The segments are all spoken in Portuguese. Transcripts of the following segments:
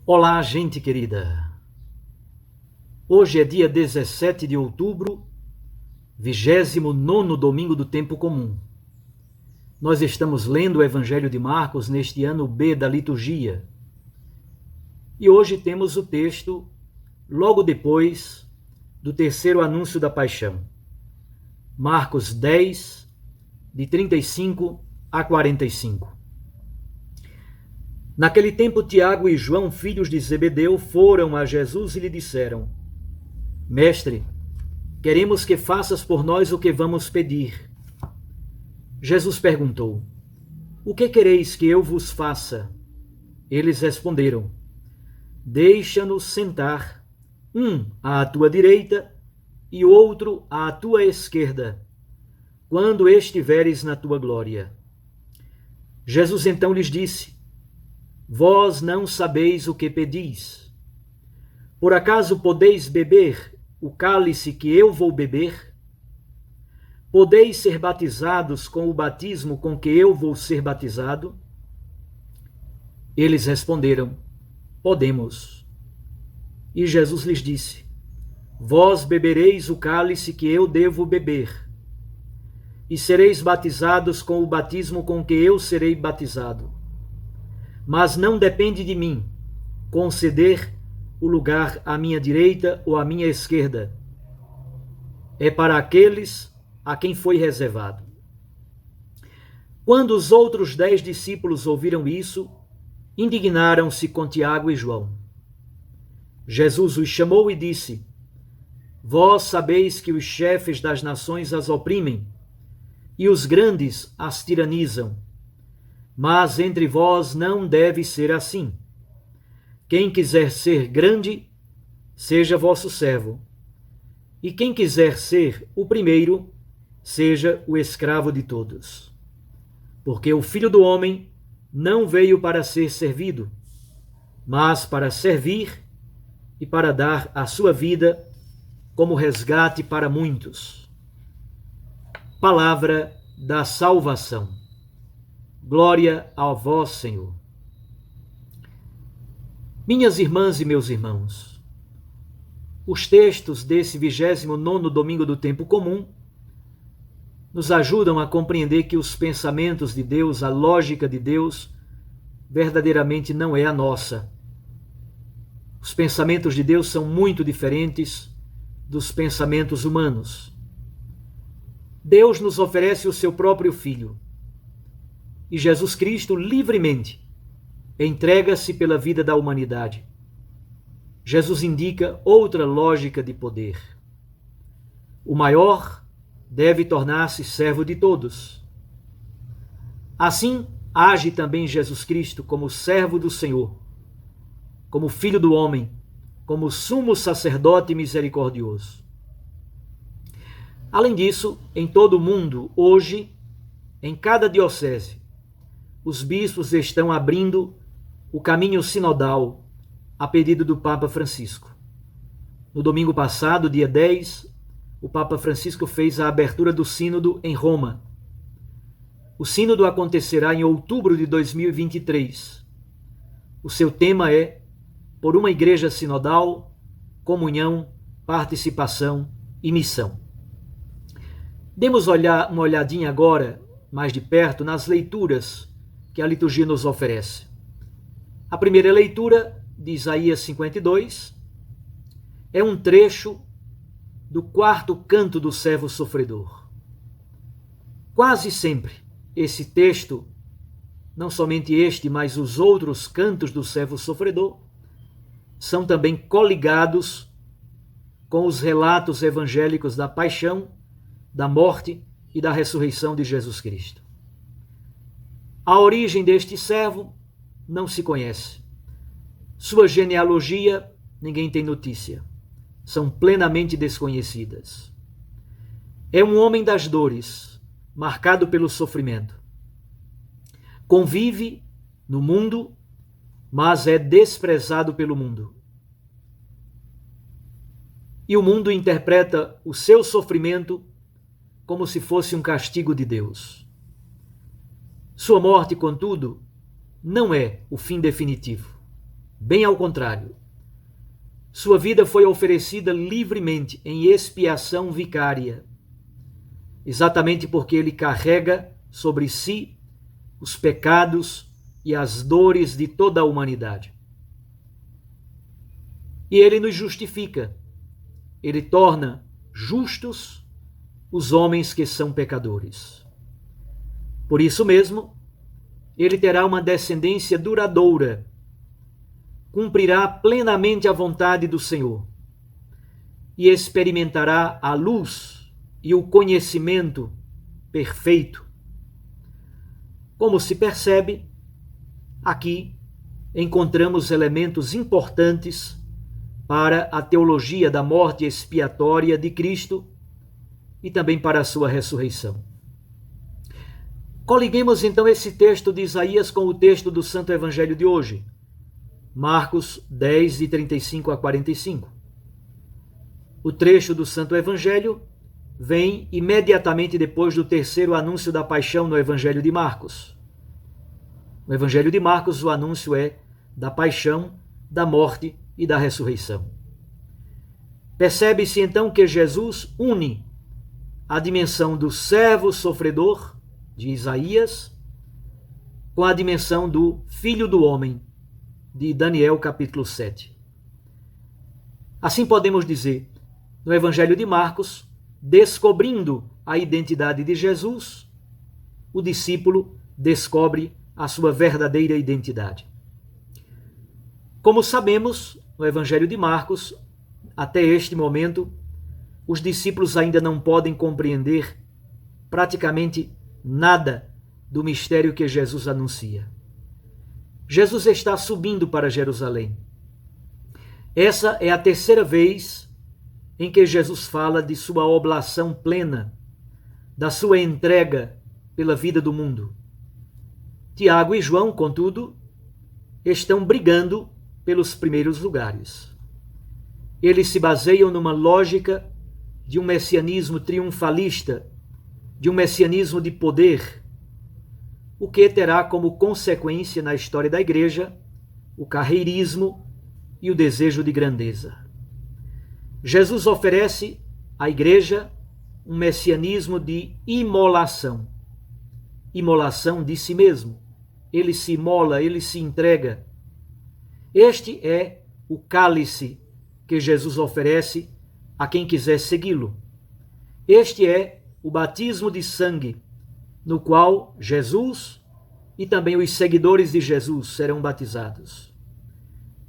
Olá, gente querida. Hoje é dia 17 de outubro, 29º domingo do tempo comum. Nós estamos lendo o Evangelho de Marcos neste ano B da liturgia. E hoje temos o texto logo depois do terceiro anúncio da paixão. Marcos 10, de 35 a 45. Naquele tempo, Tiago e João, filhos de Zebedeu, foram a Jesus e lhe disseram: Mestre, queremos que faças por nós o que vamos pedir. Jesus perguntou: O que quereis que eu vos faça? Eles responderam: Deixa-nos sentar, um à tua direita e outro à tua esquerda, quando estiveres na tua glória. Jesus então lhes disse: Vós não sabeis o que pedis. Por acaso podeis beber o cálice que eu vou beber? Podeis ser batizados com o batismo com que eu vou ser batizado? Eles responderam: Podemos. E Jesus lhes disse: Vós bebereis o cálice que eu devo beber, e sereis batizados com o batismo com que eu serei batizado. Mas não depende de mim conceder o lugar à minha direita ou à minha esquerda. É para aqueles a quem foi reservado. Quando os outros 10 discípulos ouviram isso, indignaram-se com Tiago e João. Jesus os chamou e disse: Vós sabeis que os chefes das nações as oprimem e os grandes as tiranizam. Mas entre vós não deve ser assim. Quem quiser ser grande, seja vosso servo. E quem quiser ser o primeiro, seja o escravo de todos. Porque o Filho do Homem não veio para ser servido, mas para servir e para dar a sua vida como resgate para muitos. Palavra da salvação. Glória a vós, Senhor. Minhas irmãs e meus irmãos, os textos desse 29º domingo do tempo comum nos ajudam a compreender que os pensamentos de Deus, a lógica de Deus, verdadeiramente não é a nossa. Os pensamentos de Deus são muito diferentes dos pensamentos humanos. Deus nos oferece o seu próprio Filho, e Jesus Cristo livremente entrega-se pela vida da humanidade. Jesus indica outra lógica de poder. O maior deve tornar-se servo de todos. Assim, age também Jesus Cristo como servo do Senhor, como Filho do homem, como sumo sacerdote misericordioso. Além disso, em todo o mundo, hoje, em cada diocese, os bispos estão abrindo o caminho sinodal a pedido do Papa Francisco. No domingo passado, dia 10, o Papa Francisco fez a abertura do sínodo em Roma. O sínodo acontecerá em outubro de 2023. O seu tema é Por uma Igreja Sinodal, Comunhão, Participação e Missão. Demos uma olhadinha agora, mais de perto, nas leituras que a liturgia nos oferece. A primeira leitura, de Isaías 52, é um trecho do 4º canto do servo sofredor. Quase sempre esse texto, não somente este, mas os outros cantos do servo sofredor, são também coligados com os relatos evangélicos da paixão, da morte e da ressurreição de Jesus Cristo. A origem deste servo não se conhece. Sua genealogia, ninguém tem notícia. São plenamente desconhecidas. É um homem das dores, marcado pelo sofrimento. Convive no mundo, mas é desprezado pelo mundo. E o mundo interpreta o seu sofrimento como se fosse um castigo de Deus. Sua morte, contudo, não é o fim definitivo. Bem ao contrário. Sua vida foi oferecida livremente em expiação vicária, exatamente porque ele carrega sobre si os pecados e as dores de toda a humanidade. E ele nos justifica, ele torna justos os homens que são pecadores. Por isso mesmo, ele terá uma descendência duradoura, cumprirá plenamente a vontade do Senhor e experimentará a luz e o conhecimento perfeito. Como se percebe, aqui encontramos elementos importantes para a teologia da morte expiatória de Cristo e também para a sua ressurreição. Coliguemos então esse texto de Isaías com o texto do Santo Evangelho de hoje, Marcos 10, de 35 a 45. O trecho do Santo Evangelho vem imediatamente depois do terceiro anúncio da paixão no Evangelho de Marcos. No Evangelho de Marcos, o anúncio é da paixão, da morte e da ressurreição. Percebe-se então que Jesus une a dimensão do servo sofredor, de Isaías, com a dimensão do Filho do Homem, de Daniel capítulo 7. Assim podemos dizer, no Evangelho de Marcos, descobrindo a identidade de Jesus, o discípulo descobre a sua verdadeira identidade. Como sabemos, no Evangelho de Marcos, até este momento, os discípulos ainda não podem compreender praticamente nada do mistério que Jesus anuncia. Jesus está subindo para Jerusalém. Essa é a terceira vez em que Jesus fala de sua oblação plena, da sua entrega pela vida do mundo. Tiago e João, contudo, estão brigando pelos primeiros lugares. Eles se baseiam numa lógica de um messianismo triunfalista, de um messianismo de poder, o que terá como consequência na história da igreja o carreirismo e o desejo de grandeza. Jesus oferece à igreja um messianismo de imolação. Imolação de si mesmo. Ele se imola, ele se entrega. Este é o cálice que Jesus oferece a quem quiser segui-lo. Este é o batismo de sangue, no qual Jesus e também os seguidores de Jesus serão batizados.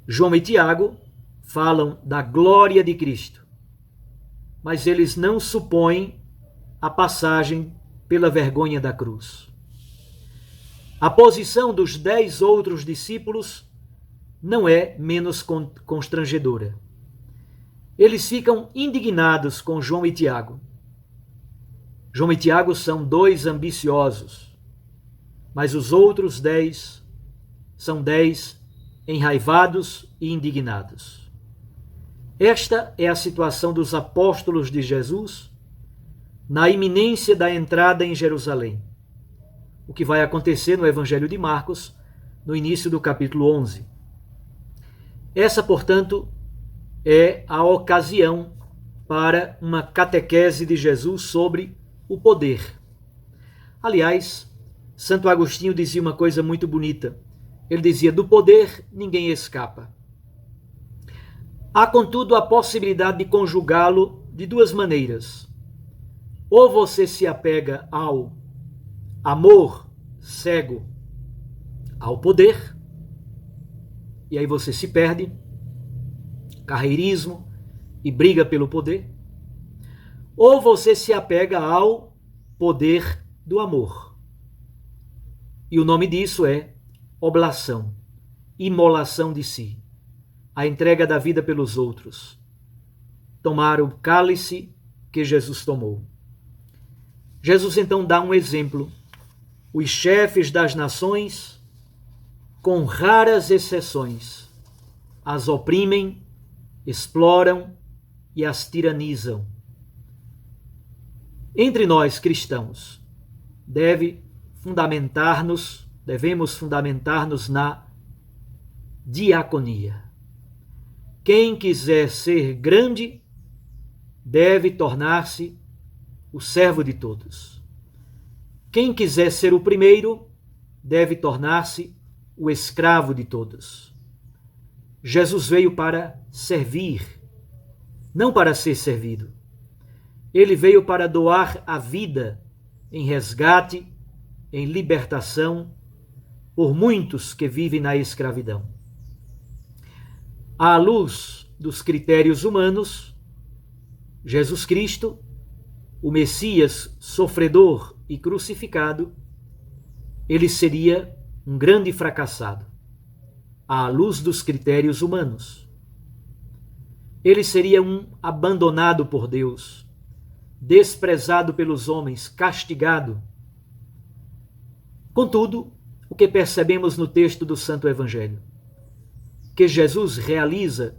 João e Tiago falam da glória de Cristo, mas eles não supõem a passagem pela vergonha da cruz. A posição dos 10 outros discípulos não é menos constrangedora. Eles ficam indignados com João e Tiago. João e Tiago são 2 ambiciosos, mas os outros 10 são 10 enraivados e indignados. Esta é a situação dos apóstolos de Jesus na iminência da entrada em Jerusalém, o que vai acontecer no Evangelho de Marcos, no início do capítulo 11. Essa, portanto, é a ocasião para uma catequese de Jesus sobre o poder. Aliás, Santo Agostinho dizia uma coisa muito bonita. Ele dizia, do poder ninguém escapa. Há, contudo, a possibilidade de conjugá-lo de 2 maneiras. Ou você se apega ao amor cego ao poder, e aí você se perde, carreirismo e briga pelo poder, ou você se apega ao poder do amor. E o nome disso é oblação, imolação de si, a entrega da vida pelos outros. Tomar o cálice que Jesus tomou. Jesus então dá um exemplo. Os chefes das nações, com raras exceções, as oprimem, exploram e as tiranizam. Entre nós cristãos, devemos fundamentar-nos na diaconia. Quem quiser ser grande deve tornar-se o servo de todos. Quem quiser ser o primeiro deve tornar-se o escravo de todos. Jesus veio para servir, não para ser servido. Ele veio para doar a vida em resgate, em libertação, por muitos que vivem na escravidão. À luz dos critérios humanos, Jesus Cristo, o Messias sofredor e crucificado, ele seria um grande fracassado, à luz dos critérios humanos. Ele seria um abandonado por Deus, desprezado pelos homens, castigado. Contudo, o que percebemos no texto do Santo Evangelho? Que Jesus realiza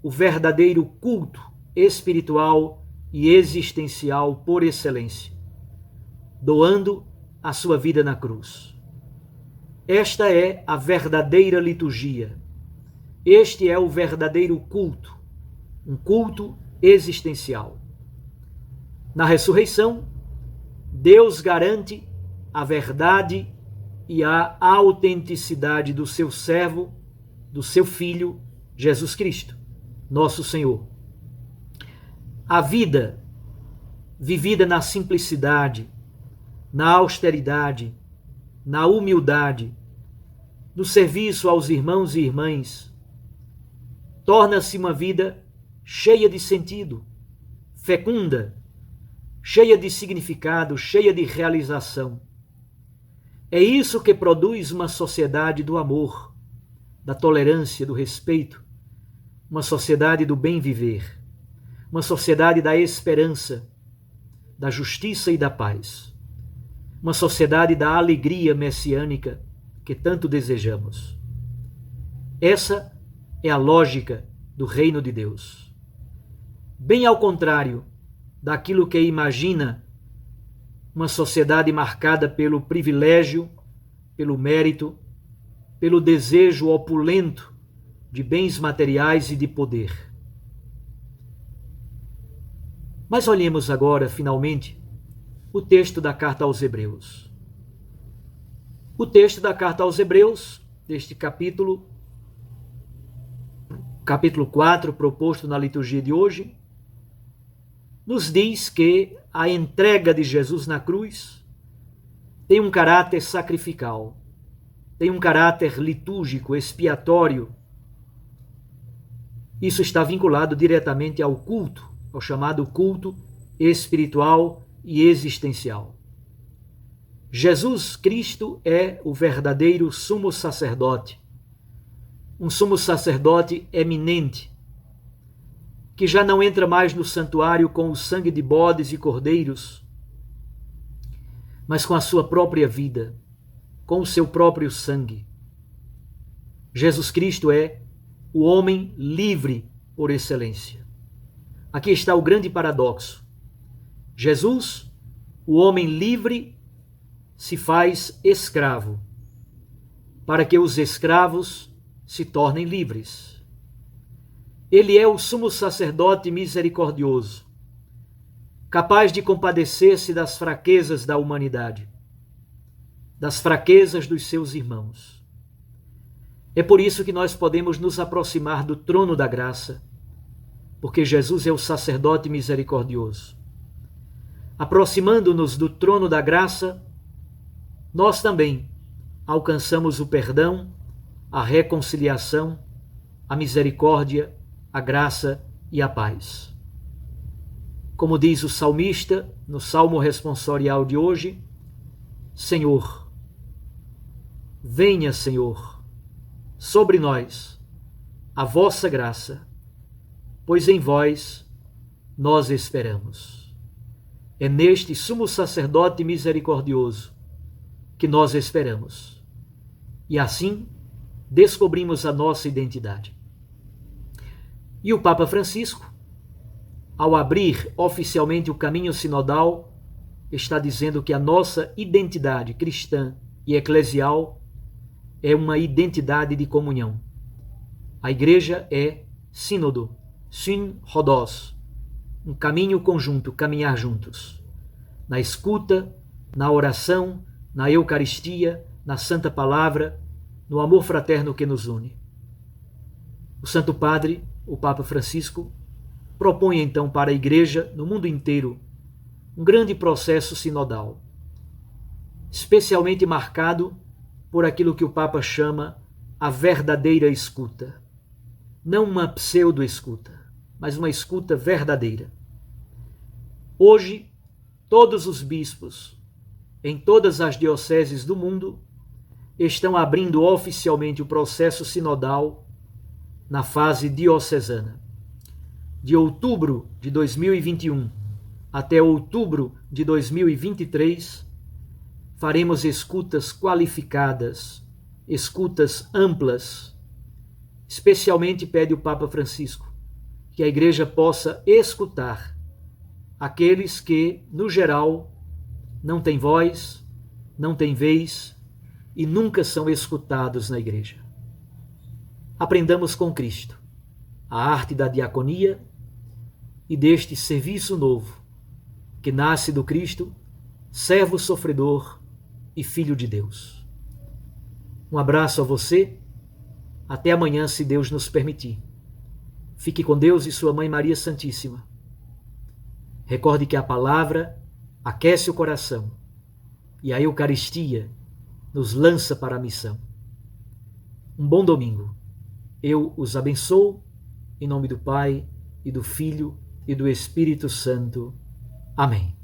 o verdadeiro culto espiritual e existencial por excelência, doando a sua vida na cruz. Esta é a verdadeira liturgia. Este é o verdadeiro culto, um culto existencial. Na ressurreição, Deus garante a verdade e a autenticidade do seu servo, do seu Filho, Jesus Cristo, nosso Senhor. A vida vivida na simplicidade, na austeridade, na humildade, no serviço aos irmãos e irmãs, torna-se uma vida cheia de sentido, fecunda, cheia de significado, cheia de realização. É isso que produz uma sociedade do amor, da tolerância, do respeito, uma sociedade do bem viver, uma sociedade da esperança, da justiça e da paz, uma sociedade da alegria messiânica que tanto desejamos. Essa é a lógica do reino de Deus. Bem ao contrário daquilo que imagina uma sociedade marcada pelo privilégio, pelo mérito, pelo desejo opulento de bens materiais e de poder. Mas olhemos agora, finalmente, o texto da carta aos Hebreus. O texto da carta aos Hebreus, deste capítulo 4, proposto na liturgia de hoje, nos diz que a entrega de Jesus na cruz tem um caráter sacrificial, tem um caráter litúrgico, expiatório. Isso está vinculado diretamente ao culto, ao chamado culto espiritual e existencial. Jesus Cristo é o verdadeiro sumo sacerdote, um sumo sacerdote eminente, que já não entra mais no santuário com o sangue de bodes e cordeiros, mas com a sua própria vida, com o seu próprio sangue. Jesus Cristo é o homem livre por excelência. Aqui está o grande paradoxo. Jesus, o homem livre, se faz escravo, para que os escravos se tornem livres. Ele é o sumo sacerdote misericordioso, capaz de compadecer-se das fraquezas da humanidade, das fraquezas dos seus irmãos. É por isso que nós podemos nos aproximar do trono da graça, porque Jesus é o sacerdote misericordioso. Aproximando-nos do trono da graça, nós também alcançamos o perdão, a reconciliação, a misericórdia, a graça e a paz. Como diz o salmista no Salmo responsorial de hoje, Senhor, venha, Senhor, sobre nós a vossa graça, pois em vós nós esperamos. É neste sumo sacerdote misericordioso que nós esperamos. E assim descobrimos a nossa identidade. E o Papa Francisco, ao abrir oficialmente o caminho sinodal, está dizendo que a nossa identidade cristã e eclesial é uma identidade de comunhão. A igreja é sínodo, synhodos, um caminho conjunto, caminhar juntos. Na escuta, na oração, na Eucaristia, na Santa Palavra, no amor fraterno que nos une. O Santo Padre, o Papa Francisco, propõe então para a Igreja, no mundo inteiro, um grande processo sinodal, especialmente marcado por aquilo que o Papa chama a verdadeira escuta. Não uma pseudo-escuta, mas uma escuta verdadeira. Hoje, todos os bispos, em todas as dioceses do mundo, estão abrindo oficialmente o processo sinodal na fase diocesana. De outubro de 2021 até outubro de 2023, faremos escutas qualificadas, escutas amplas. Especialmente pede o Papa Francisco que a Igreja possa escutar aqueles que, no geral, não têm voz, não têm vez e nunca são escutados na Igreja. Aprendamos com Cristo a arte da diaconia e deste serviço novo que nasce do Cristo, servo sofredor e Filho de Deus. Um abraço a você. Até amanhã, se Deus nos permitir. Fique com Deus e sua Mãe Maria Santíssima. Recorde que a palavra aquece o coração e a Eucaristia nos lança para a missão. Um bom domingo. Eu os abençoo, em nome do Pai, e do Filho, e do Espírito Santo. Amém.